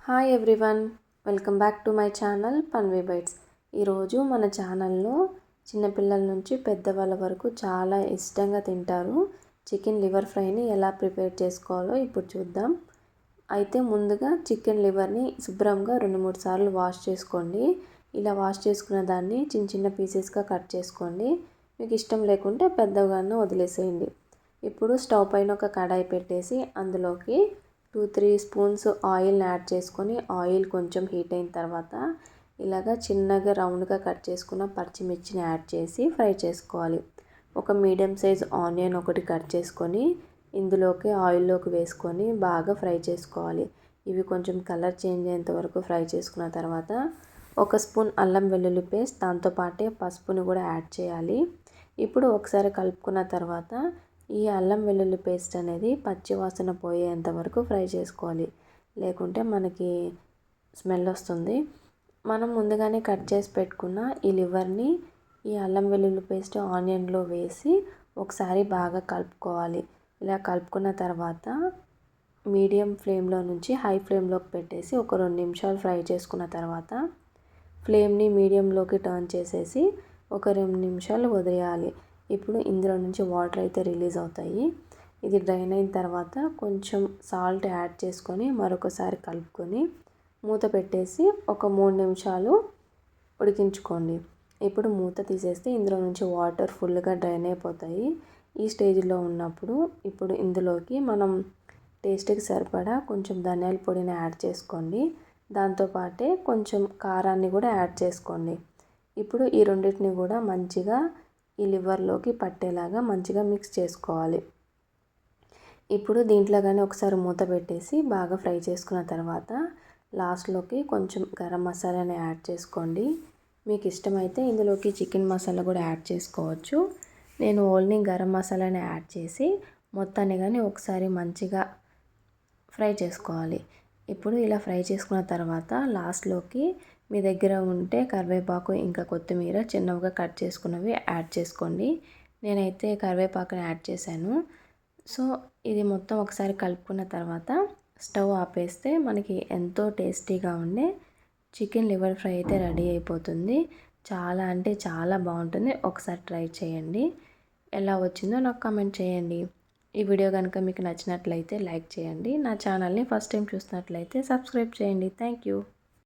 Hi everyone, welcome back to my channel Panvi bytes. ఈరోజు మన ఛానల్లో చిన్నపిల్లల నుంచి పెద్దవాళ్ళ వరకు చాలా ఇష్టంగా తింటారు చికెన్ లివర్ ఫ్రైని ఎలా ప్రిపేర్ చేసుకోవాలో ఇప్పుడు చూద్దాం. అయితే ముందుగా చికెన్ లివర్ని శుభ్రంగా 2-3 సార్లు వాష్ చేసుకోండి. ఇలా వాష్ చేసుకున్న దాన్ని చిన్న చిన్న పీసెస్గా కట్ చేసుకోండి. మీకు ఇష్టం లేకుంటే పెద్దగానే వదిలేసేయండి. ఇప్పుడు స్టవ్ పైన ఒక కడాయి పెట్టేసి అందులోకి 2-3 స్పూన్స్ ఆయిల్ని యాడ్ చేసుకొని ఆయిల్ కొంచెం హీట్ అయిన తర్వాత ఇలాగా చిన్నగా రౌండ్గా కట్ చేసుకున్న పచ్చిమిర్చిని యాడ్ చేసి ఫ్రై చేసుకోవాలి. ఒక మీడియం సైజ్ ఆనియన్ ఒకటి కట్ చేసుకొని ఇందులోకి ఆయిల్లోకి వేసుకొని బాగా ఫ్రై చేసుకోవాలి. ఇవి కొంచెం కలర్ చేంజ్ అయ్యేంత వరకు ఫ్రై చేసుకున్న తర్వాత 1 స్పూన్ అల్లం వెల్లుల్లి పేస్ట్, దాంతోపాటే పసుపుని కూడా యాడ్ చేయాలి. ఇప్పుడు ఒకసారి కలుపుకున్న తర్వాత ఈ అల్లం వెల్లుల్లి పేస్ట్ అనేది పచ్చి వాసన పోయేంత వరకు ఫ్రై చేసుకోవాలి, లేకుంటే మనకి స్మెల్ వస్తుంది. మనం ముందుగానే కట్ చేసి పెట్టుకున్న ఈ లివర్ని ఈ అల్లం వెల్లుల్లి పేస్ట్ ఆనియన్లో వేసి ఒకసారి బాగా కలుపుకోవాలి. ఇలా కలుపుకున్న తర్వాత మీడియం ఫ్లేమ్లో నుంచి హై ఫ్లేమ్లోకి పెట్టేసి ఒక 2 నిమిషాలు ఫ్రై చేసుకున్న తర్వాత ఫ్లేమ్ని మీడియంలోకి టర్న్ చేసేసి ఒక 2 నిమిషాలు వదిలేయాలి. ఇప్పుడు ఇందులో నుంచి వాటర్ అయితే రిలీజ్ అవుతాయి. ఇది డ్రైన్ అయిన తర్వాత కొంచెం సాల్ట్ యాడ్ చేసుకొని మరొకసారి కలుపుకొని మూత పెట్టేసి ఒక 3 నిమిషాలు ఉడికించుకోండి. ఇప్పుడు మూత తీసేస్తే ఇందులో నుంచి వాటర్ ఫుల్గా డ్రైన్ అయిపోతాయి. ఈ స్టేజ్లో ఉన్నప్పుడు ఇప్పుడు ఇందులోకి మనం టేస్ట్కి సరిపడా కొంచెం ధనియాల పొడిని యాడ్ చేసుకోండి. దాంతోపాటే కొంచెం కారాన్ని కూడా యాడ్ చేసుకోండి. ఇప్పుడు ఈ రెండింటిని కూడా మంచిగా ఈ లివర్లోకి పట్టేలాగా మంచిగా మిక్స్ చేసుకోవాలి. ఇప్పుడు దీంట్లో కానీ ఒకసారి మూత పెట్టేసి బాగా ఫ్రై చేసుకున్న తర్వాత లాస్ట్లోకి కొంచెం గరం మసాలాని యాడ్ చేసుకోండి. మీకు ఇష్టమైతే ఇందులోకి చికెన్ మసాలా కూడా యాడ్ చేసుకోవచ్చు. నేను ఓన్లీ గరం మసాలాని యాడ్ చేసి మొత్తాన్ని కానీ ఒకసారి మంచిగా ఫ్రై చేసుకోవాలి. ఇప్పుడు ఇలా ఫ్రై చేసుకున్న తర్వాత లాస్ట్లోకి మీ దగ్గర ఉంటే కరివేపాకు ఇంకా కొత్తిమీర చిన్నగా కట్ చేసుకున్నవి యాడ్ చేసుకోండి. నేనైతే కరివేపాకుని యాడ్ చేశాను. సో ఇది మొత్తం ఒకసారి కలుపుకున్న తర్వాత స్టవ్ ఆపేస్తే మనకి ఎంతో టేస్టీగా ఉండే చికెన్ లివర్ ఫ్రై అయితే రెడీ అయిపోతుంది. చాలా అంటే చాలా బాగుంటుంది. ఒకసారి ట్రై చేయండి. ఎలా వచ్చిందో నాకు కామెంట్ చేయండి. ఈ వీడియో కనుక మీకు నచ్చినట్లయితే లైక్ చేయండి. నా ఛానల్ని ఫస్ట్ టైం చూసినట్లయితే సబ్స్క్రైబ్ చేయండి. Thank you.